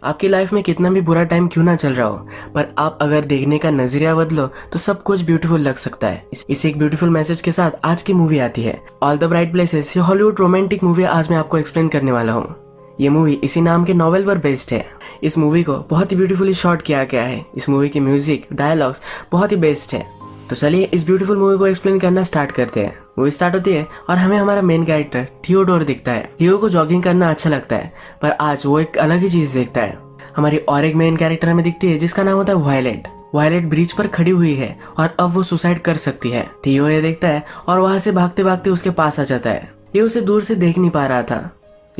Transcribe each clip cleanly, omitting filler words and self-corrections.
आपकी लाइफ में कितना भी बुरा टाइम क्यों ना चल रहा हो, पर आप अगर देखने का नजरिया बदलो तो सब कुछ ब्यूटीफुल लग सकता है। इस एक ब्यूटीफुल मैसेज के साथ आज की मूवी आती है ऑल द ब्राइट प्लेसेस। ये हॉलीवुड रोमांटिक मूवी आज मैं आपको एक्सप्लेन करने वाला हूँ। ये मूवी इसी नाम के नॉवेल पर बेस्ड है। इस मूवी को बहुत ही ब्यूटीफुली शॉट किया गया है। इस मूवी की म्यूजिक डायलॉग्स बहुत ही बेस्ट है। तो चलिए इस ब्यूटीफुल मूवी को एक्सप्लेन करना स्टार्ट करते हैं। मूवी स्टार्ट होती है और हमें हमारा मेन कैरेक्टर थियोडोर दिखता है। थियो को जॉगिंग करना अच्छा लगता है, पर आज वो एक अलग ही चीज देखता है। हमारी और एक मेन कैरेक्टर हमें दिखती है जिसका नाम होता है वायलेट। वायलेट ब्रिज पर खड़ी हुई है और अब वो सुसाइड कर सकती है। थियो ये देखता है और वहां से भागते भागते उसके पास आ जाता है। ये उसे दूर से देख नहीं पा रहा था।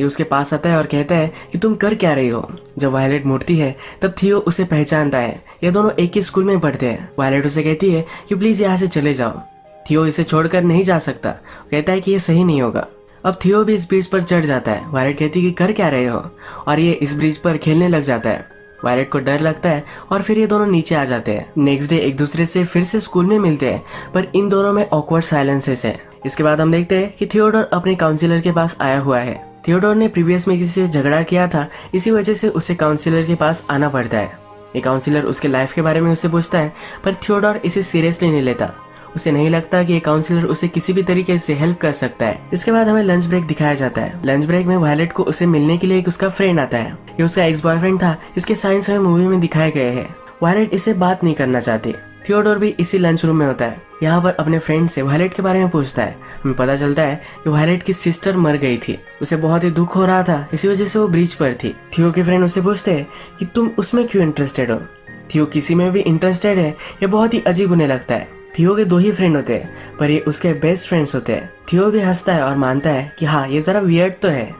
ये उसके पास आता है और कहता है कि तुम कर क्या रही हो। जब वायलेट मुड़ती है तब थियो उसे पहचानता है। ये दोनों एक ही स्कूल में पढ़ते हैं। वायलेट उसे कहती है कि प्लीज यहाँ से चले जाओ। थियो इसे छोड़कर नहीं जा सकता। कहता है कि ये सही नहीं होगा। अब थियो भी इस ब्रिज पर चढ़ जाता है। वायलेट कहती है कि कर क्या रहे हो, और ये इस ब्रिज पर खेलने लग जाता है। वायलेट को डर लगता है और फिर ये दोनों नीचे आ जाते हैं। नेक्स्ट डे एक दूसरे से फिर से स्कूल में मिलते हैं, पर इन दोनों में ऑकवर्ड साइलेंसेस है। इसके बाद हम देखते हैं कि थियोडोर अपने काउंसिलर के पास आया हुआ है। थियोडोर ने प्रीवियस में किसी से झगड़ा किया था, इसी वजह से उसे काउंसिलर के पास आना पड़ता है। ये काउंसिलर उसके लाइफ के बारे में उससे पूछता है, पर थियोडोर इसे सीरियसली नहीं लेता। उसे नहीं लगता कि ये काउंसिलर उसे किसी भी तरीके से हेल्प कर सकता है। इसके बाद हमें लंच ब्रेक दिखाया जाता है। लंच ब्रेक में वायलेट को उसे मिलने के लिए एक उसका फ्रेंड आता है। ये उसका एक्स बॉयफ्रेंड था। इसके साइंस हमें मूवी में दिखाए गए हैं। वायलेट इसे बात नहीं करना चाहती। थियोडोर भी इसी लंच रूम में होता है। यहाँ पर अपने फ्रेंड से वायलेट के बारे में पूछता है। हमें पता चलता है कि वायलेट की सिस्टर मर गई थी। उसे बहुत ही दुख हो रहा था, इसी वजह से वो ब्रिज पर थी। थियो के फ्रेंड उससे पूछते हैं कि तुम उसमें क्यों इंटरेस्टेड हो। थियो किसी में भी इंटरेस्टेड है, ये बहुत ही अजीब उन्हें लगता है। थियो के दो ही फ्रेंड होते हैं, पर ये उसके बेस्ट फ्रेंड्स होते हैं। थियो भी हंसता है और मानता है कि हाँ ये जरा वियर्ड तो है।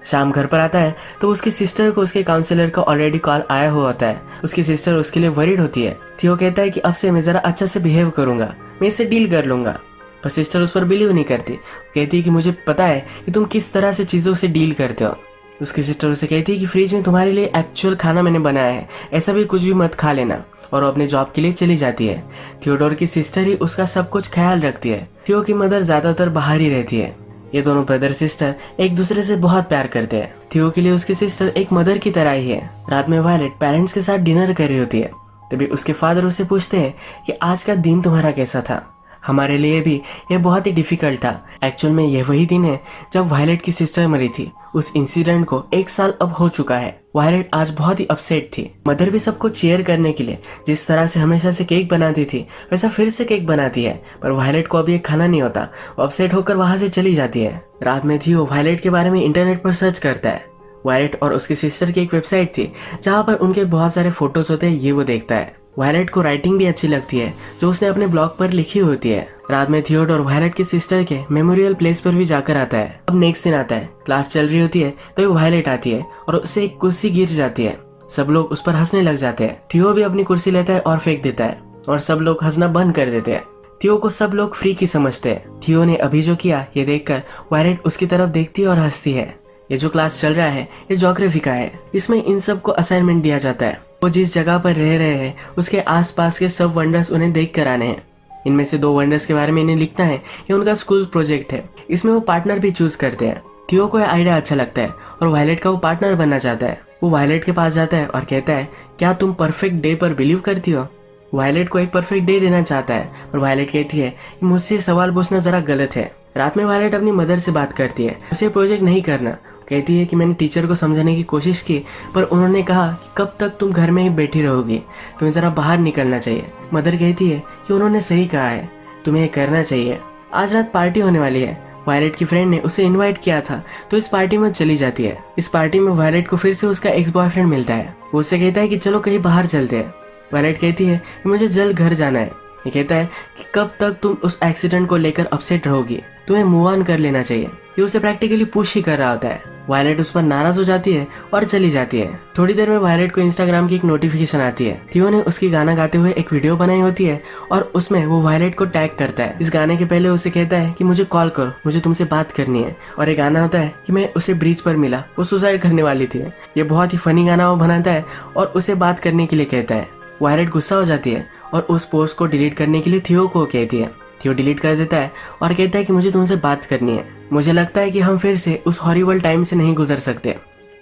शाम घर पर आता है तो उसकी सिस्टर को उसके काउंसिलर का ऑलरेडी कॉल आया हुआ होता है। उसकी सिस्टर उसके लिए वरीड होती है। थियो कहता है कि अब से मैं जरा अच्छा से बिहेव करूंगा, मैं इससे डील कर लूंगा। पर सिस्टर उस पर बिलीव नहीं करती। कहती है कि मुझे पता है कि तुम किस तरह से चीजों से डील करते हो। उसकी सिस्टर उसे कहती है कि फ्रिज में तुम्हारे लिए एक्चुअल खाना मैंने बनाया है, ऐसा भी कुछ भी मत खा लेना, और वो अपने जॉब के लिए चली जाती है। थियोडोर की सिस्टर ही उसका सब कुछ ख्याल रखती है। थियो की मदर ज्यादातर बाहर ही रहती है। ये दोनों ब्रदर सिस्टर एक दूसरे से बहुत प्यार करते हैं। थियो के लिए उसकी सिस्टर एक मदर की तरह ही है। रात में वायलेट पेरेंट्स के साथ डिनर कर रही होती है, तभी उसके फादर उससे पूछते हैं कि आज का दिन तुम्हारा कैसा था। हमारे लिए भी यह बहुत ही डिफिकल्ट था। एक्चुअल में यह वही दिन है जब वायलेट की सिस्टर मरी थी। उस इंसिडेंट को 1 साल अब हो चुका है। वायलेट आज बहुत ही अपसेट थी। मदर भी सबको चीयर करने के लिए जिस तरह से हमेशा से केक बनाती थी वैसा फिर से केक बनाती है, पर वायलेट को अभी एक खाना नहीं होता। वो अपसेट होकर वहां से चली जाती है। रात में थियो वायलेट के बारे में इंटरनेट पर सर्च करता है। वायलेट और उसकी सिस्टर की एक वेबसाइट थी जहाँ पर उनके बहुत सारे फोटोज होते हैं, ये वो देखता है। वायलेट को राइटिंग भी अच्छी लगती है जो उसने अपने ब्लॉग पर लिखी होती है। रात में थियोडोर वायलेट की सिस्टर के मेमोरियल प्लेस पर भी जाकर आता है। अब नेक्स्ट दिन आता है, क्लास चल रही होती है तो वायलेट आती है और उससे एक कुर्सी गिर जाती है। सब लोग उस पर हंसने लग जाते हैं। थियो भी अपनी कुर्सी लेता है और फेंक देता है और सब लोग हंसना बंद कर देते हैं। थियो को सब लोग फ्री की समझते हैं। थियो ने अभी जो किया ये देखकर वायलेट उसकी तरफ देखती है और हंसती है। ये जो क्लास चल रहा है ये ज्योग्राफी का है। इसमें इन सब को असाइनमेंट दिया जाता है। वो जिस जगह पर रह रहे हैं उसके आसपास के सब वंडर्स उन्हें देख कर आने हैं। इनमें से 2 वंडर्स के बारे में इन्हें लिखना है। ये उनका स्कूल प्रोजेक्ट है। इसमें वो पार्टनर भी चूज करते हैं। थियो को यह आइडिया अच्छा लगता है और वायलेट का वो पार्टनर बनना चाहता है। वो वायलेट के पास जाता है और कहता है क्या तुम परफेक्ट डे पर बिलीव करती हो। वायलेट को एक परफेक्ट डे देना चाहता है, पर वायलेट कहती है कि मुझसे सवाल पूछना जरा गलत है। रात में वायलेट अपनी मदर से बात करती है, उसे प्रोजेक्ट नहीं करना। कहती है कि मैंने टीचर को समझाने की कोशिश की, पर उन्होंने कहा कि कब तक तुम घर में ही बैठी रहोगी, तुम्हें जरा बाहर निकलना चाहिए। मदर कहती है कि उन्होंने सही कहा है, तुम्हें ये करना चाहिए। आज रात पार्टी होने वाली है। वायलेट की फ्रेंड ने उसे इनवाइट किया था तो इस पार्टी में चली जाती है। इस पार्टी में वायलेट को फिर से उसका एक्स बॉयफ्रेंड मिलता है। वो उससे कहता है कि चलो कहीं बाहर चलते हैं। वायलेट कहती है कि मुझे जल्द घर जाना है। ये कहता है कि कब तक तुम उस एक्सीडेंट को लेकर अपसेट रहोगी, तुम्हें मूव ऑन कर लेना चाहिए। ये उसे प्रैक्टिकली पुश ही कर रहा होता है। वायलेट उस पर नाराज हो जाती है और चली जाती है। थोड़ी देर में वायलेट को इंस्टाग्राम की एक नोटिफिकेशन आती है। थियो ने उसकी गाना गाते हुए एक वीडियो बनाई होती है और उसमें वो वायलेट को टैग करता है। इस गाने के पहले उसे कहता है कि मुझे कॉल करो, मुझे तुमसे बात करनी है। और ये गाना होता है कि मैं उसे ब्रिज पर मिला, वो सुसाइड करने वाली थी। ये बहुत ही फनी गाना वो बनाता है और उसे बात करने के लिए कहता है। वायलेट गुस्सा हो जाती है और उस पोस्ट को डिलीट करने के लिए थियो को कहती है। थियो डिलीट कर देता है और कहता है कि मुझे तुमसे बात करनी है। मुझे लगता है कि हम फिर से उस हॉरिबल टाइम से नहीं गुजर सकते।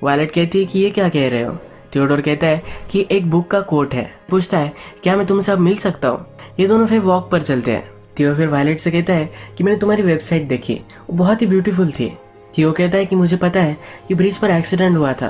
वायलेट कहती है कि ये क्या कह रहे हो, थियोडोर कहता है कि एक बुक का कोट है। पूछता है क्या मैं तुमसे अब मिल सकता हूँ। ये दोनों फिर वॉक पर चलते हैं। थियो फिर वायलेट से कहता है कि मैंने तुम्हारी वेबसाइट देखी, वो बहुत ही ब्यूटीफुल थी। थियो कहता है कि मुझे पता है कि ब्रिज पर एक्सीडेंट हुआ था।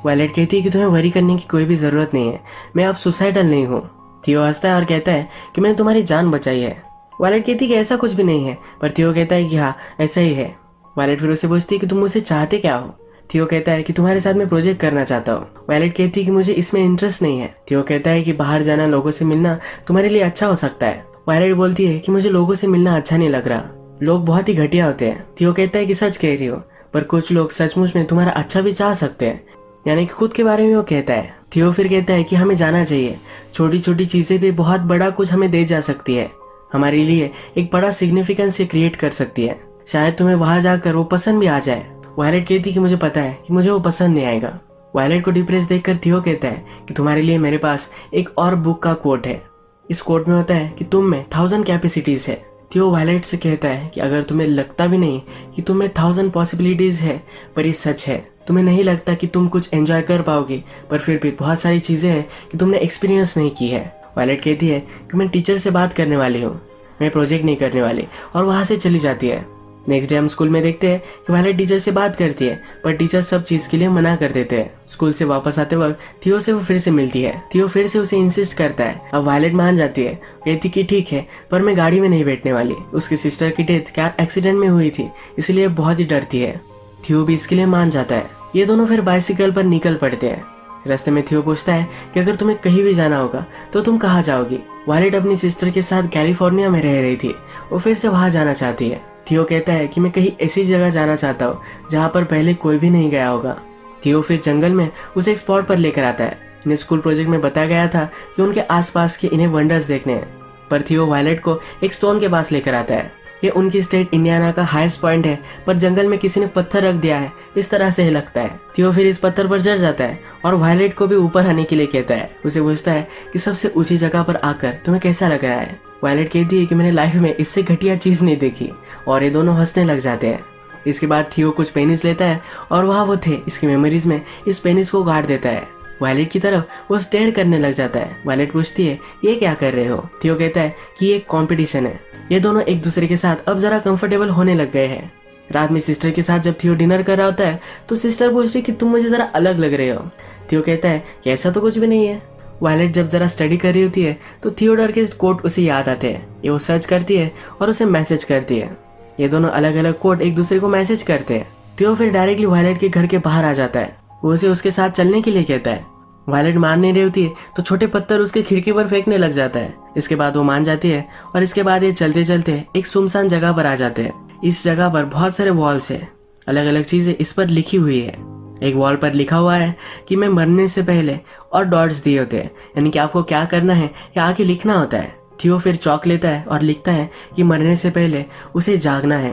वायलेट कहती है कि तुम्हें वरी करने की कोई भी जरूरत नहीं है, मैं अब सुसाइडल नहीं हूँ। थियो हंसता है और कहता है कि मैंने तुम्हारी जान बचाई है। वायलेट कहती है कि ऐसा कुछ भी नहीं है, पर थियो कहता है कि हाँ ऐसा ही है। वायलेट फिर उससे पूछती है कि तुम मुझसे चाहते क्या हो। थियो कहता है कि तुम्हारे साथ मैं प्रोजेक्ट करना चाहता हूँ। वायलेट कहती है कि मुझे इसमें इंटरेस्ट नहीं है। थियो कहता है कि बाहर जाना, लोगों से मिलना तुम्हारे लिए अच्छा हो सकता है। वायलेट बोलती है कि मुझे लोगों से मिलना अच्छा नहीं लग रहा, लोग बहुत ही घटिया होते हैं। थियो कहता है कि सच कह रही हो, पर कुछ लोग सचमुच में तुम्हारा अच्छा भी चाह सकते हैं। यानी कि खुद के बारे में वो कहता है। थियो फिर कहता है कि हमें जाना चाहिए, छोटी छोटी चीजें भी बहुत बड़ा कुछ हमें दे जा सकती है, हमारे लिए एक बड़ा सिग्निफिकेंस क्रिएट कर सकती है। शायद तुम्हें वहां जाकर वो पसंद भी आ जाए। वायलेट कहती कि मुझे पता है कि मुझे वो पसंद नहीं आएगा। वायलेट को डिप्रेस देखकर थियो कहता है कि तुम्हारे लिए मेरे पास एक और बुक का कोट है। इस कोट में होता है कि तुम में 1000 कैपेसिटीज है। थियो वायलेट से कहता है कि अगर तुम्हें लगता भी नहीं कि तुम्हें 1000 पॉसिबिलिटीज है, पर ये सच है। तुम्हें नहीं लगता कि तुम कुछ एंजॉय कर पाओगे, पर फिर भी बहुत सारी चीजें हैं कि तुमने एक्सपीरियंस नहीं की है। वायलेट कहती है कि मैं टीचर से बात करने वाली हूँ, मैं प्रोजेक्ट नहीं करने वाली, और वहां से चली जाती है। नेक्स्ट डे हम स्कूल में देखते हैं कि वायलेट टीचर से बात करती है, पर टीचर सब चीज के लिए मना कर देते हैं। स्कूल से वापस आते वक्त थियो से वो फिर से मिलती है। थियो फिर से उसे इंसिस्ट करता है। अब वायलेट मान जाती है, कहती कि ठीक है, पर मैं गाड़ी में नहीं बैठने वाली। उसकी सिस्टर की डेथ कार एक्सीडेंट में हुई थी, इसलिए बहुत ही डरती है। थियो भी इसके लिए मान जाता है। ये दोनों फिर बाइसिकल पर निकल पड़ते हैं। रास्ते में थियो पूछता है कि अगर तुम्हें कहीं भी जाना होगा तो तुम कहाँ जाओगी। वायलेट अपनी सिस्टर के साथ कैलिफोर्निया में रह रही थी, वो फिर से वहां जाना चाहती है। थियो कहता है कि मैं कहीं ऐसी जगह जाना चाहता हूँ जहाँ पर पहले कोई भी नहीं गया होगा। थियो फिर जंगल में उसे एक स्पॉट पर लेकर आता है। इन्हें स्कूल प्रोजेक्ट में बताया गया था कि उनके आसपास के इन्हें वंडर्स देखने हैं, पर थियो वायलेट को एक स्टोन के पास लेकर आता है। ये उनकी स्टेट इंडियाना का हाईएस्ट पॉइंट है, पर जंगल में किसी ने पत्थर रख दिया है, इस तरह से लगता है। थियो फिर इस पत्थर पर चढ़ जाता है और वायलेट को भी ऊपर आने के लिए कहता है। उसे पूछता है कि सबसे ऊंची जगह पर आकर तुम्हें कैसा लग रहा है। वायलेट कहती है कि मैंने लाइफ में इससे घटिया चीज नहीं देखी, और ये दोनों हंसने लग जाते हैं। इसके बाद थियो कुछ पेनिस लेता है और वहाँ वो थे इसकी मेमोरीज में इस पेनिस को गाड़ देता है। वायलेट की तरफ वो स्टेयर करने लग जाता है। वायलेट पूछती है ये क्या कर रहे हो। थियो कहता है कि ये कंपटीशन है। ये दोनों एक दूसरे के साथ अब जरा कंफर्टेबल होने लग गए हैं। रात में सिस्टर के साथ जब थियो डिनर कर रहा होता है तो सिस्टर पूछती है कि तुम मुझे जरा अलग लग रहे हो। थियो कहता है कि ऐसा तो कुछ भी नहीं है। वायलेट जब जरा स्टडी कर रही होती है तो थियोडोर के कोट उसे याद आते हैं। ये वो सर्च करती है और उसे मैसेज करती है। ये दोनों अलग अलग कोट एक दूसरे को मैसेज करते हैं। थियो फिर डायरेक्टली वायलेट के घर के बाहर आ जाता है। वो उसे उसके साथ चलने के लिए कहता है। वायलेट मान नहीं रही होती है तो छोटे पत्थर उसके खिड़की पर फेंकने लग जाता है। इसके बाद वो मान जाती है और इसके बाद ये चलते चलते एक सुनसान जगह पर आ जाते हैं। इस जगह पर बहुत सारे वॉल्स है, अलग अलग चीजें इस पर लिखी हुई है। एक वॉल पर लिखा हुआ है कि मैं मरने से पहले, और डॉट्स दिए होते हैं, यानी कि आपको क्या करना है या आगे लिखना होता है। थियो फिर चौक लेता है और लिखता है कि मरने से पहले उसे जागना है,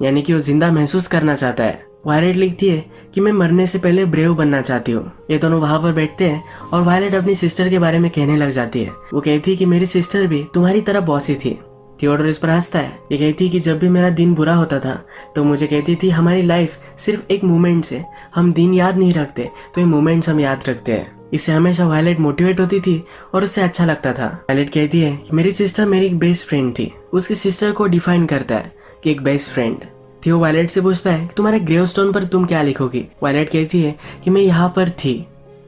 यानी कि वो जिंदा महसूस करना चाहता है। वायलेट लिखती है कि मैं मरने से पहले ब्रेव बनना चाहती हूँ। ये दोनों वहां पर बैठते हैं और वायलेट अपनी सिस्टर के बारे में कहने लग जाती है। वो कहती है कि मेरी सिस्टर भी तुम्हारी तरह बॉसी थी। थियोडोर इस पर हंसता है। ये कहती है कि जब भी मेरा दिन बुरा होता था तो मुझे कहती थी हमारी लाइफ सिर्फ एक मोमेंट्स है, हम दिन याद नहीं रखते तो ये मोमेंट्स हम याद रखते हैं। इससे हमेशा वायलेट मोटिवेट होती थी और उससे अच्छा लगता था। वायलेट कहती है कि मेरी सिस्टर मेरी एक बेस्ट फ्रेंड थी। उसकी सिस्टर को डिफाइन करता है कि एक बेस्ट फ्रेंड। थियो वायलेट से पूछता है कि तुम्हारे ग्रेवस्टोन पर तुम क्या लिखोगी। वायलेट कहती है कि मैं यहाँ पर थी,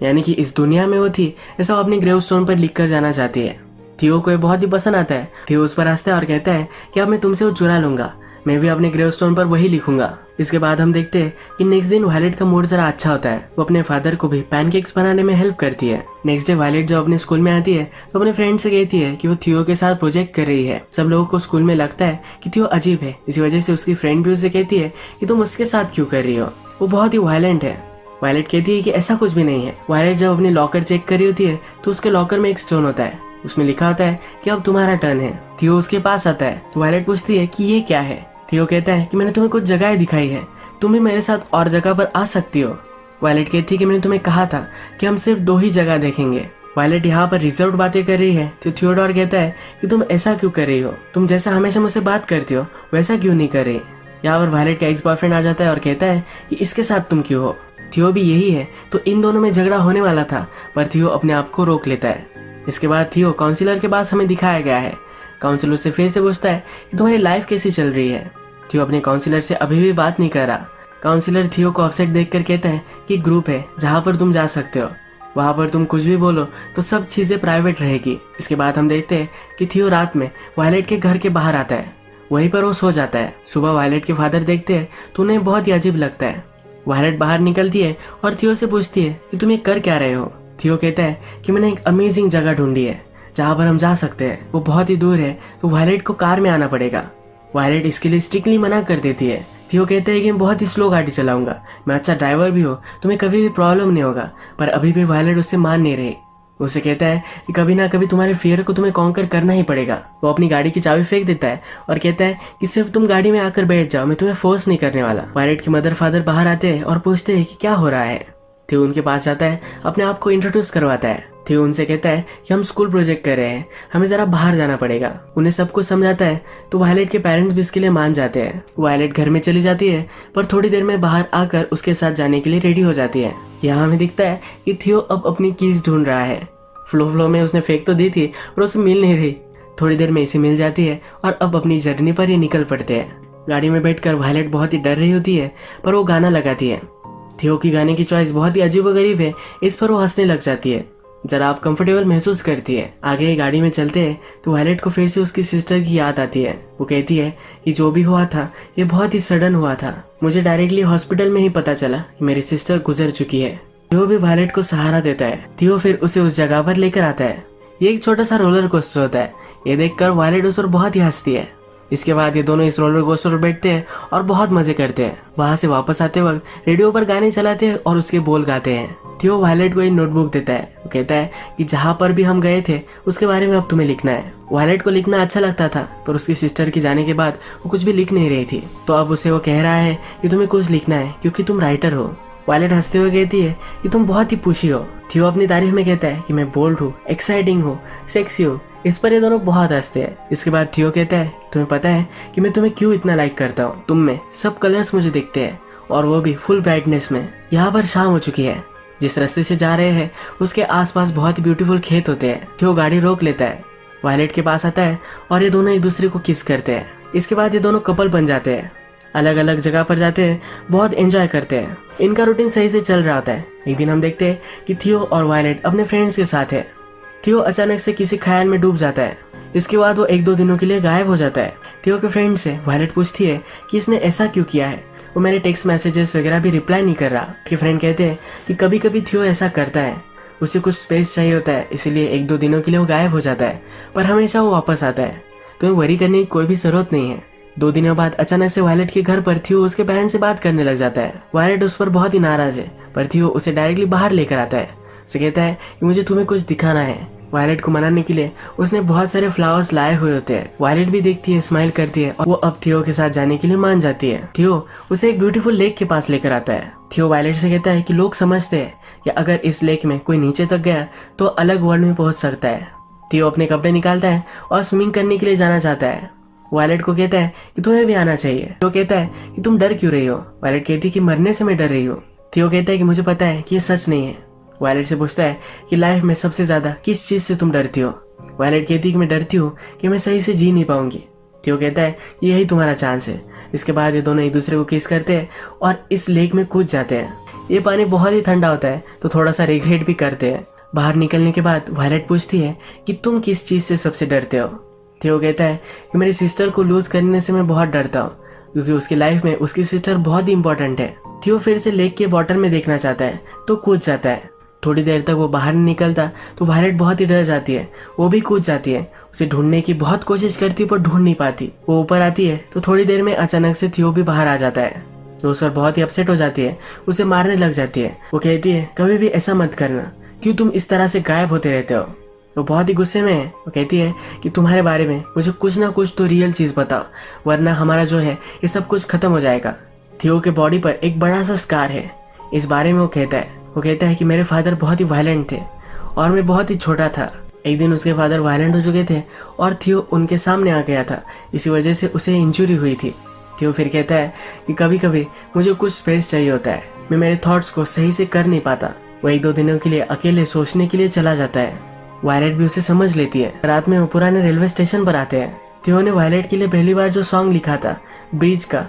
यानी कि इस दुनिया में वो थी, ऐसा वो अपनी ग्रेवस्टोन पर लिख कर जाना चाहती है। थियो को ये बहुत ही पसंद आता है। थियो उस पर हंसता है और कहता है कि अब मैं तुमसे वो चुरा लूंगा, मैं भी अपने ग्रेवस्टोन पर वही लिखूंगा। इसके बाद हम देखते हैं कि नेक्स्ट दिन वायलेट का मूड जरा अच्छा होता है। वो अपने फादर को भी पैनकेक्स बनाने में हेल्प करती है। नेक्स्ट डे वायलेट जब अपने स्कूल में आती है तो अपने फ्रेंड से कहती है कि वो थियो के साथ प्रोजेक्ट कर रही है। सब लोगों को स्कूल में लगता है कि थियो अजीब है, इसी वजह से उसकी फ्रेंड भी उसे कहती है कि तुम उसके साथ क्यों कर रही हो, वो बहुत ही वायलेंट है। वायलेट कहती है कि ऐसा कुछ भी नहीं है। वायलेट जब अपनी लॉकर चेक कर रही होती है तो उसके लॉकर में एक स्टोन होता है, उसमें लिखा होता है कि अब तुम्हारा टर्न है। थियो उसके पास आता है तो वायलेट पूछती है कि ये क्या है। थियो कहता है कि मैंने तुम्हें कुछ जगहें दिखाई है, तुम भी मेरे साथ और जगह पर आ सकती हो। वायलेट कहती है कि मैंने तुम्हें कहा था कि हम सिर्फ 2 ही जगह देखेंगे। वायलेट यहाँ पर रिजर्व बातें कर रही है तो थियोडोर कहता है कि तुम ऐसा क्यों कर रही हो, तुम जैसा हमेशा मुझसे बात करती हो वैसा क्यों नहीं कर रही। यहाँ पर वायलेट का एक्स बॉयफ्रेंड आ जाता है और कहता है कि इसके साथ तुम क्यों हो। थियो भी यही है, तो इन दोनों में झगड़ा होने वाला था, पर थियो अपने आप को रोक लेता है। इसके बाद थियो काउंसिलर के पास हमें दिखाया गया है। काउंसिलर से फिर से पूछता है कि तुम्हारी लाइफ कैसी चल रही है। थियो अपने काउंसिलर से अभी भी बात नहीं कर रहा। काउंसिलर थियो को अपसेट देखकर कहता है कि ग्रुप है जहाँ पर तुम जा सकते हो, वहाँ पर तुम कुछ भी बोलो तो सब चीजें प्राइवेट रहेगी। इसके बाद हम देखते हैं कि थियो रात में वायलेट के घर के बाहर आता है, वहीं पर वो सो जाता है। सुबह वायलेट के फादर देखते हैं तो उन्हें बहुत ही अजीब लगता है। वायलेट बाहर निकलती है और थियो से पूछती है कि तुम ये कर क्या रहे हो। थियो कहता है कि मैंने एक अमेजिंग जगह ढूंढी है जहाँ पर हम जा सकते हैं, वो बहुत ही दूर है, तो वायलेट को कार में आना पड़ेगा। वायलेट इसके लिए स्ट्रिक्टली मना कर देती है। थियो कहते हैं कि मैं बहुत ही स्लो गाड़ी चलाऊंगा, मैं अच्छा ड्राइवर भी हूँ, तुम्हें कभी भी प्रॉब्लम नहीं होगा। पर अभी भी वायलेट उससे मान नहीं रही। उसे कहता है कि कभी ना कभी तुम्हारे फियर को तुम्हें कॉन्कर करना ही पड़ेगा। वो अपनी गाड़ी की चाबी फेंक देता है और कहता है कि सिर्फ तुम गाड़ी में आकर बैठ जाओ, मैं तुम्हें फोर्स नहीं करने वाला। वायलेट के मदर फादर बाहर आते हैं और पूछते हैं कि क्या हो रहा है। थियो उनके पास जाता है, अपने आप को इंट्रोड्यूस करवाता है। थियो उनसे कहता है कि हम स्कूल प्रोजेक्ट कर रहे हैं, हमें जरा बाहर जाना पड़ेगा। उन्हें सब कुछ समझाता है तो वायलेट के पेरेंट्स भी इसके लिए मान जाते हैं। वायलेट घर में चली जाती है, पर थोड़ी देर में बाहर आकर उसके साथ जाने के लिए रेडी हो जाती है। यहाँ हमें दिखता है कि थियो अब अपनी कीज ढूंढ रहा है। फ्लो में उसने फेंक तो दी थी पर उसे मिल नहीं रही। थोड़ी देर में इसे मिल जाती है और अब अपनी जर्नी पर ये निकल पड़ते हैं। गाड़ी में बैठकर वायलेट बहुत ही डर रही होती है, पर वो गाना लगाती है। थियो की गाने की चॉइस बहुत ही अजीबोगरीब है, इस पर वो हंसने लग जाती है। जरा आप कंफर्टेबल महसूस करती है। आगे गाड़ी में चलते हैं तो वायलेट को फिर से उसकी सिस्टर की याद आती है। वो कहती है कि जो भी हुआ था ये बहुत ही सडन हुआ था, मुझे डायरेक्टली हॉस्पिटल में ही पता चला कि मेरी सिस्टर गुजर चुकी है। थियो भी वायलेट को सहारा देता है। थियो फिर उसे उस जगह पर लेकर आता है। ये एक छोटा सा रोलर कोस्टर होता है। ये देखकर वायलेट उस पर बहुत ही हंसती है। इसके बाद ये दोनों इस रोलर कोस्टर पर बैठते हैं और बहुत मजे करते हैं। वहाँ से वापस आते वक्त रेडियो पर गाने चलाते हैं और उसके बोल गाते हैं। थियो वायलेट को एक नोटबुक देता है। वो कहता है कि जहाँ पर भी हम गए थे उसके बारे में अब तुम्हें लिखना है। वायलेट को लिखना अच्छा लगता था, पर उसकी सिस्टर के जाने के बाद वो कुछ भी लिख नहीं रही थी, तो अब उसे वो कह रहा है कि तुम्हें कुछ लिखना है क्योंकि तुम राइटर हो। वायलेट हंसते हुए कहती है कि तुम बहुत ही पुशी हो। थियो अपनी तारीफ में कहता है कि मैं बोल्ड हूँ, एक्साइटिंग हूँ, सेक्सी हूँ। इस पर ये दोनों बहुत हंसते हैं। इसके बाद थियो कहता है तुम्हें पता है कि मैं तुम्हें क्यों इतना लाइक करता हूँ, तुम में सब कलर्स मुझे दिखते हैं और वो भी फुल ब्राइटनेस में। यहाँ पर शाम हो चुकी है, जिस रास्ते से जा रहे हैं उसके आसपास बहुत ही ब्यूटीफुल खेत होते हैं। थियो गाड़ी रोक लेता है, वायलेट के पास आता है और ये दोनों एक दूसरे को किस करते हैं। इसके बाद ये दोनों कपल बन जाते हैं, अलग अलग जगह पर जाते हैं, बहुत एंजॉय करते हैं। इनका रूटीन सही से चल रहा होता है। एक दिन हम देखते हैं कि थियो और वायलेट अपने फ्रेंड्स के साथ है। थियो अचानक से किसी ख्याल में डूब जाता है। इसके बाद वो 1-2 दिनों के लिए गायब हो जाता है। थियो के फ्रेंड से वायलेट पूछती है कि इसने ऐसा क्यों किया है, वो मेरे टेक्स्ट मैसेजेस वगैरह भी रिप्लाई नहीं कर रहा। कि फ्रेंड कहते हैं कि कभी कभी थियो ऐसा करता है, उसे कुछ स्पेस चाहिए होता है, इसीलिए 1-2 दिनों के लिए वो गायब हो जाता है, पर हमेशा वो वापस आता है। तुम्हें वरी करने की कोई भी जरूरत नहीं है। 2 दिनों बाद अचानक से वायलेट के घर पर थियो उसके पेरेंट्स से बात करने लग जाता है। वायलेट उस पर बहुत ही नाराज है, पर थियो उसे डायरेक्टली बाहर लेकर आता है। उसे कहता है कि मुझे तुम्हें कुछ दिखाना है। वायलेट को मनाने के लिए उसने बहुत सारे फ्लावर्स लाए हुए होते हैं। वायलेट भी देखती है, स्माइल करती है और वो अब थियो के साथ जाने के लिए मान जाती है। थियो उसे एक ब्यूटीफुल लेक के पास लेकर आता है। थियो वायलेट से कहता है कि लोग समझते हैं कि अगर इस लेक में कोई नीचे तक गया तो अलग वर्ल्ड में पहुंच सकता है। थियो अपने कपड़े निकालता है और स्विमिंग करने के लिए जाना चाहता है। वायलेट को कहता है कि तुम्हें भी आना चाहिए। थियो कहता है कि तुम डर क्यों रही हो। वायलेट कहती है कि मरने से मैं डर रही हूँ। थियो कहता है कि मुझे पता है कि ये सच नहीं है। वायलेट से पूछता है कि लाइफ में सबसे ज्यादा किस चीज से तुम डरती हो। वायलेट कहती है कि मैं डरती हूँ कि मैं सही से जी नहीं पाऊंगी। थियो कहता है कि यही तुम्हारा चांस है। इसके बाद ये दोनों एक दूसरे को किस करते हैं और इस लेक में कूद जाते हैं। ये पानी बहुत ही ठंडा होता है तो थोड़ा सा रिग्रेट भी करते हैं। बाहर निकलने के बाद वायलेट पूछती है कि तुम किस चीज से सबसे डरते हो। थियो कहता है कि मेरी सिस्टर को लूज करने से मैं बहुत डरता हूँ, क्योंकि उसकी लाइफ में उसकी सिस्टर बहुत ही इंपॉर्टेंट है। थियो फिर से लेक के बॉटल में देखना चाहता है तो कूद जाता है। थोड़ी देर तक वो बाहर नहीं निकलता तो वायलेट बहुत ही डर जाती है। वो भी कूद जाती है, उसे ढूंढने की बहुत कोशिश करती है पर ढूंढ नहीं पाती। वो ऊपर आती है तो थोड़ी देर में अचानक से थियो भी बाहर आ जाता है। तो उस पर बहुत ही अपसेट हो जाती है, उसे मारने लग जाती है। वो कहती है कभी भी ऐसा मत करना, क्यों तुम इस तरह से गायब होते रहते हो। वो बहुत ही गुस्से में है। वो कहती है कि तुम्हारे बारे में मुझे कुछ ना कुछ तो रियल चीज बताओ, वरना हमारा जो है ये सब कुछ खत्म हो जाएगा। थियो के बॉडी पर एक बड़ा सा स्कार है। इस बारे में वो कहता है कि मेरे फादर बहुत ही वायलेंट थे और मैं बहुत ही छोटा था। एक दिन उसके फादर वायलेंट हो चुके थे और थियो उनके सामने आ गया था, इसी वजह से उसे इंजरी हुई थी। थियो फिर कहता है कि कभी कभी मुझे कुछ स्पेस चाहिए होता है, मैं मेरे थॉट्स को सही से कर नहीं पाता। वो 1-2 दिनों के लिए अकेले सोचने के लिए चला जाता है। वायलेट भी उसे समझ लेती है। रात में वो पुराने रेलवे स्टेशन पर आते हैं। थियो ने वायलेट के लिए पहली बार जो सॉन्ग लिखा था ब्रिज का,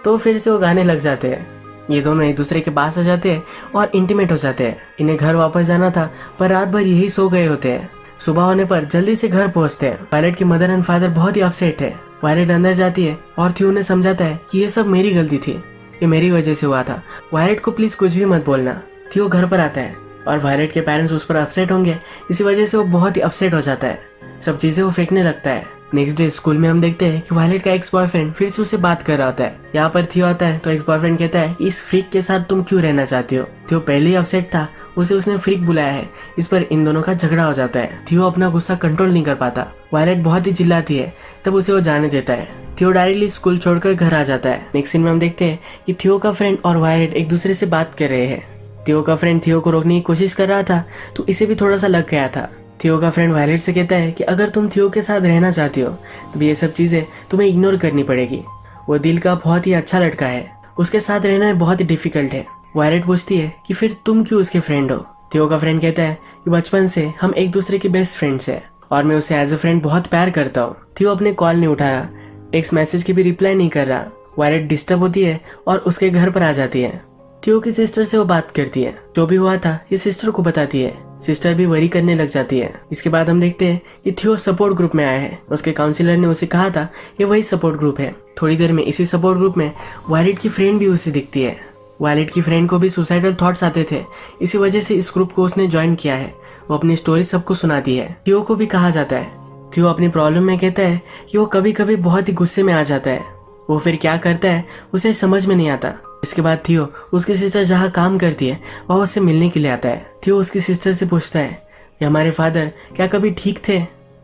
तो फिर से वो गाने लग जाते हैं। ये दोनों एक दूसरे के पास आ जाते हैं और इंटीमेट हो जाते हैं। इन्हें घर वापस जाना था पर रात भर यही सो गए होते हैं। सुबह होने पर जल्दी से घर पहुंचते हैं। वायलेट की मदर एंड फादर बहुत ही अपसेट है। वायलेट अंदर जाती है और थियो ने समझाता है कि ये सब मेरी गलती थी, ये मेरी वजह से हुआ था। वायलेट को प्लीज कुछ भी मत बोलना। थियो घर पर आता है और वायलेट के पेरेंट्स उस पर अपसेट होंगे, इसी वजह से वो बहुत ही अपसेट हो जाता है। सब चीजें वो फेंकने लगता है। नेक्स्ट डे स्कूल में हम देखते हैं कि वायलेट का एक्स बॉयफ्रेंड फिर से उसे बात कर रहा होता है। यहाँ पर थियो आता है तो एक्स बॉयफ्रेंड कहता है इस फ्रीक के साथ तुम क्यों रहना चाहती हो। थियो पहले ही अपसेट था, उसे उसने फ्रीक बुलाया है। इस पर इन दोनों का झगड़ा हो जाता है। थियो अपना गुस्सा कंट्रोल नहीं कर पाता। वायलेट बहुत ही चिल्लाती है, तब उसे वो जाने देता है। थियो डायरेक्टली स्कूल छोड़कर घर आ जाता है। नेक्स्ट सीन में हम देखते हैं कि थियो का फ्रेंड और वायलेट एक दूसरे से बात कर रहे हैं। थियो का फ्रेंड थियो को रोकने की कोशिश कर रहा था तो इसे भी थोड़ा सा लग गया था। थियो का फ्रेंड वायलेट से कहता है कि अगर तुम थियो के साथ रहना चाहती हो तो ये सब चीजें तुम्हें इग्नोर करनी पड़ेगी। वो दिल का बहुत ही अच्छा लड़का है, उसके साथ रहना बहुत ही डिफिकल्ट है। वायलेट पूछती है कि फिर तुम क्यों उसके फ्रेंड हो। थियो का फ्रेंड कहता है कि बचपन से हम एक दूसरे के बेस्ट फ्रेंड्स हैं और मैं उसे एज अ फ्रेंड बहुत प्यार करता हूँ। थियो अपने कॉल नहीं उठा रहा, टेक्स्ट मैसेज की भी रिप्लाई नहीं कर रहा। वायलेट डिस्टर्ब होती है और उसके घर पर आ जाती है। थियो की सिस्टर से वो बात करती है, जो भी हुआ था ये सिस्टर को बताती है। सिस्टर भी वरी करने लग जाती है। इसके बाद हम देखते हैं कि थियो सपोर्ट ग्रुप में आया है। उसके काउंसिलर ने उसे कहा था ये वही सपोर्ट ग्रुप है। थोड़ी देर में इसी सपोर्ट ग्रुप में वायलेट की फ्रेंड भी उसे दिखती है। वायलेट की फ्रेंड को भी सुसाइडल थॉट्स आते थे, इसी वजह से इस ग्रुप को उसने ज्वाइन किया है। वो अपनी स्टोरी सबको सुनाती है। थियो को भी कहा जाता है। थियो अपनी प्रॉब्लम में कहता है कि वो कभी कभी बहुत ही गुस्से में आ जाता है। वो फिर क्या करता है उसे समझ में नहीं आता। इसके बाद थियो उसकी सिस्टर जहाँ काम करती है वह उससे मिलने के लिए आता है। थियो उसकी सिस्टर से पूछता है कि हमारे फादर क्या कभी ठीक थे,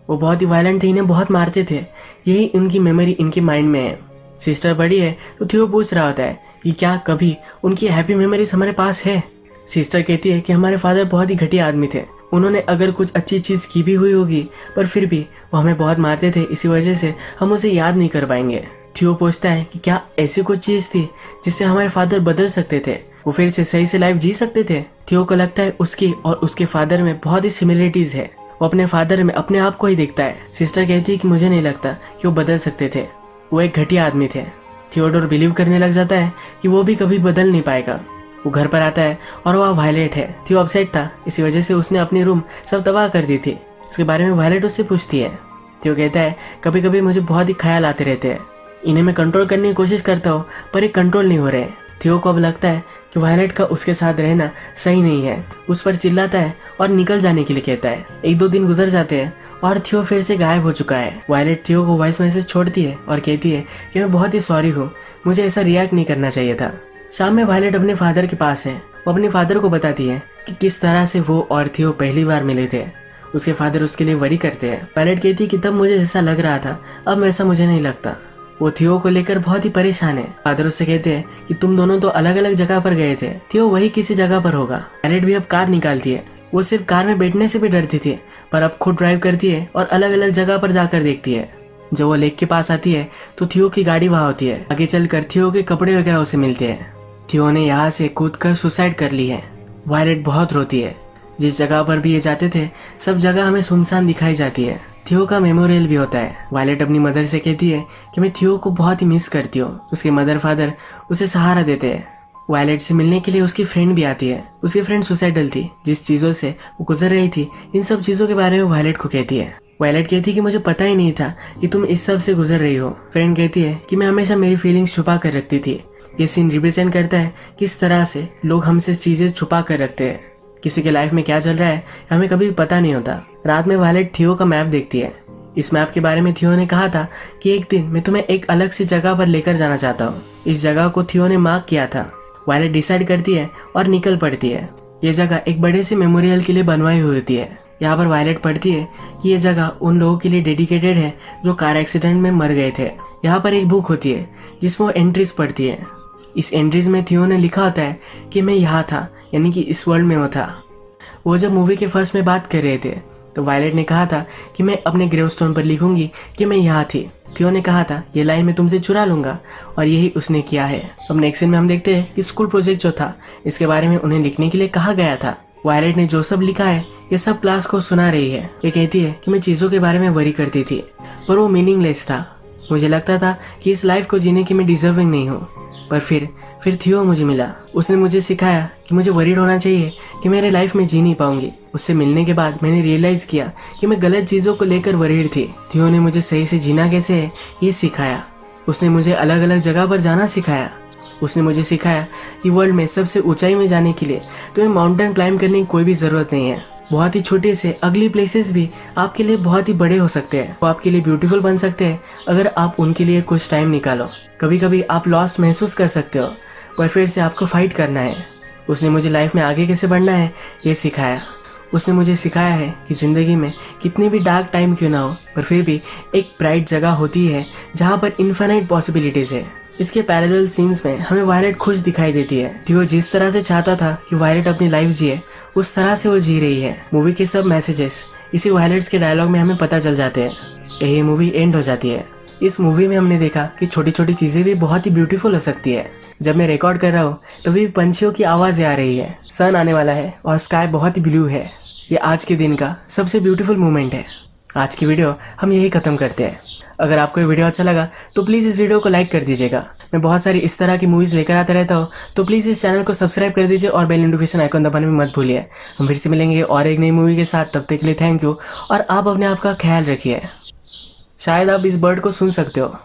वो बहुत ही वायलेंट थे, इन्हें बहुत मारते थे, यही उनकी मेमोरी इनके माइंड में है। सिस्टर बड़ी है तो थियो पूछ रहा होता है कि क्या कभी उनकी हैप्पी मेमोरीज हमारे पास है। सिस्टर कहती है कि हमारे फादर बहुत ही घटिया आदमी थे, उन्होंने अगर कुछ अच्छी चीज की भी हुई होगी पर फिर भी वो हमें बहुत मारते थे, इसी वजह से हम उसे याद नहीं कर पाएंगे। थियो पूछता है कि क्या ऐसी कोई चीज थी जिससे हमारे फादर बदल सकते थे, वो फिर से सही से लाइफ जी सकते थे। थियो को लगता है उसकी और उसके फादर में बहुत ही सिमिलरिटीज है। वो अपने फादर में अपने आप को ही देखता है। सिस्टर कहती है कि मुझे नहीं लगता कि वो बदल सकते थे, वो एक घटिया आदमी थे। थियोडोर बिलीव करने लग जाता है कि वो भी कभी बदल नहीं पाएगा। वो घर पर आता है और वह वायलेट है। थियो अपसेट था, इसी वजह से उसने अपनी रूम सब तबाह कर दी थी। इसके बारे में वायलेट उससे पूछती है। थियो कहता है कभी कभी मुझे बहुत ही ख्याल आते रहते हैं, इन्हें मैं कंट्रोल करने की कोशिश करता हूँ पर ये कंट्रोल नहीं हो रहे। थियो को अब लगता है कि वायलेट का उसके साथ रहना सही नहीं है। उस पर चिल्लाता है और निकल जाने के लिए कहता है। 1-2 दिन गुजर जाते हैं और थियो फिर से गायब हो चुका है। वायलेट थियो को वॉइस मैसेज छोड़ती है और कहती है कि मैं बहुत ही सॉरी हूँ, मुझे ऐसा रिएक्ट नहीं करना चाहिए था। शाम में वायलेट अपने फादर के पास है। वो अपने फादर को बताती है कि किस तरह से वो और थियो पहली बार मिले थे। उसके फादर उसके लिए वरी करते हैं। वायलेट कहती है कि तब मुझे जैसा लग रहा था अब वैसा मुझे नहीं लगता। वो थियो को लेकर बहुत ही परेशान है। फादर उससे कहते हैं कि तुम दोनों तो अलग अलग जगह पर गए थे, थियो वही किसी जगह पर होगा। वायलेट भी अब कार निकालती है। वो सिर्फ कार में बैठने से भी डरती थी पर अब खुद ड्राइव करती है और अलग अलग जगह पर जाकर देखती है। जब वो लेक के पास आती है तो थियो की गाड़ी वहाँ होती है। आगे चलकर थियो के कपड़े वगैरह उसे मिलते हैं। थियो ने यहाँ से कूद कर सुसाइड कर ली है। वायलेट बहुत रोती है। जिस जगह पर भी ये जाते थे सब जगह हमें सुनसान दिखाई जाती है। थियो का मेमोरियल भी होता है। वायलेट अपनी मदर से कहती है कि मैं थियो को बहुत ही मिस करती हूँ। उसके मदर फादर उसे सहारा देते हैं। वायलेट से मिलने के लिए उसकी फ्रेंड भी आती है। उसकी फ्रेंड सुसाइडल थी, जिस चीजों से वो गुजर रही थी इन सब चीजों के बारे में वायलेट को कहती है। वायलेट कहती है कि मुझे पता ही नहीं था कि तुम इस सब से गुजर रही हो। फ्रेंड कहती है कि मैं हमेशा मेरी फीलिंग्स छुपा कर रखती थी। ये सीन रिप्रेजेंट करता है किस तरह से लोग हमसे चीजें छुपा कर रखते हैं। किसी के लाइफ में क्या चल रहा है हमें कभी पता नहीं होता। रात में वायलेट थियो का मैप देखती है। इस मैप के बारे में थियो ने कहा था कि एक दिन मैं तुम्हें एक अलग सी जगह पर लेकर जाना चाहता हूँ। इस जगह को थियो ने मार्क किया था। वायलेट डिसाइड करती है और निकल पड़ती है। ये जगह एक बड़े से मेमोरियल के लिए बनवाई हुई होती है। यहाँ पर वायलेट पढ़ती है कि ये जगह उन लोगों के लिए डेडिकेटेड है जो कार एक्सीडेंट में मर गए थे। यहाँ पर एक बुक होती है जिसमें वो एंट्रीज पढ़ती है। इस एंट्रीज में थियो ने लिखा होता है कि मैं यहाँ था, यानी कि इस वर्ल्ड में वो था। वो जब मूवी के फर्स्ट में बात कर रहे थे तो वायलेट ने कहा था कि मैं अपने ग्रेवस्टोन पर लिखूंगी कि मैं यहाँ थी। थियो ने कहा था ये लाइन मैं तुमसे चुरा लूंगा, और यही उसने किया है। अब नेक्स्ट सीन में हम देखते हैं कि स्कूल प्रोजेक्ट जो था इसके बारे में उन्हें लिखने के लिए कहा गया था। वायलेट ने जो सब लिखा है ये सब क्लास को सुना रही है। ये कहती है कि मैं चीजों के बारे में वरी करती थी पर वो मीनिंगलेस था। मुझे लगता था कि इस लाइफ को जीने की मैं डिजर्विंग नहीं हूँ, पर फिर थियो मुझे मिला। उसने मुझे सिखाया कि मुझे वरीड होना चाहिए कि मेरे लाइफ में जी नहीं पाऊंगी। उससे मिलने के बाद मैंने रियलाइज किया कि मैं गलत चीजों को लेकर वरीड थी। थियो ने मुझे सही से जीना कैसे है ये सिखाया। उसने मुझे अलग अलग जगह पर जाना सिखाया। उसने मुझे सिखाया कि वर्ल्ड में सबसे ऊंचाई में जाने के लिए तुम्हें माउंटेन क्लाइंब करने की कोई भी जरूरत नहीं है। बहुत ही छोटे से अगली प्लेसेस भी आपके लिए बहुत ही बड़े हो सकते हैं। वो आपके लिए ब्यूटीफुल बन सकते हैं अगर आप उनके लिए कुछ टाइम निकालो। कभी कभी आप लॉस्ट महसूस कर सकते हो, पर फिर से आपको फाइट करना है। उसने मुझे लाइफ में आगे कैसे बढ़ना है ये सिखाया। उसने मुझे सिखाया है कि जिंदगी में कितनी भी डार्क टाइम क्यों ना हो, पर फिर भी एक ब्राइट जगह होती है जहाँ पर इन्फिनाइट पॉसिबिलिटीज है। इसके पैरेलल सीन्स में हमें वायलेट खुश दिखाई देती है। थियो जिस तरह से चाहता था कि वायलेट अपनी लाइफ जिए उस तरह से वो जी रही है। मूवी के सब मैसेजेस इसी वायलेट्स के डायलॉग में हमें पता चल जाते हैं। यही मूवी एंड हो जाती है। इस मूवी में हमने देखा कि छोटी छोटी चीजें भी बहुत ही ब्यूटीफुल हो सकती है। जब मैं रिकॉर्ड कर रहा हूँ तभी पंछियों की आवाजें आ रही है। सन आने वाला है और स्काई बहुत ही ब्लू है। ये आज के दिन का सबसे ब्यूटीफुल मोमेंट है। आज की वीडियो हम यही खत्म करते हैं। अगर आपको ये वीडियो अच्छा लगा तो प्लीज़ इस वीडियो को लाइक कर दीजिएगा। मैं बहुत सारी इस तरह की मूवीज़ लेकर आता रहता हूँ, तो प्लीज़ इस चैनल को सब्सक्राइब कर दीजिए और बेल नोटिफिकेशन आइकन दबाने में मत भूलिए। हम फिर से मिलेंगे और एक नई मूवी के साथ। तब तक के लिए थैंक यू, और आप अपने आप का ख्याल रखिए। शायद आप इस बर्ड को सुन सकते हो।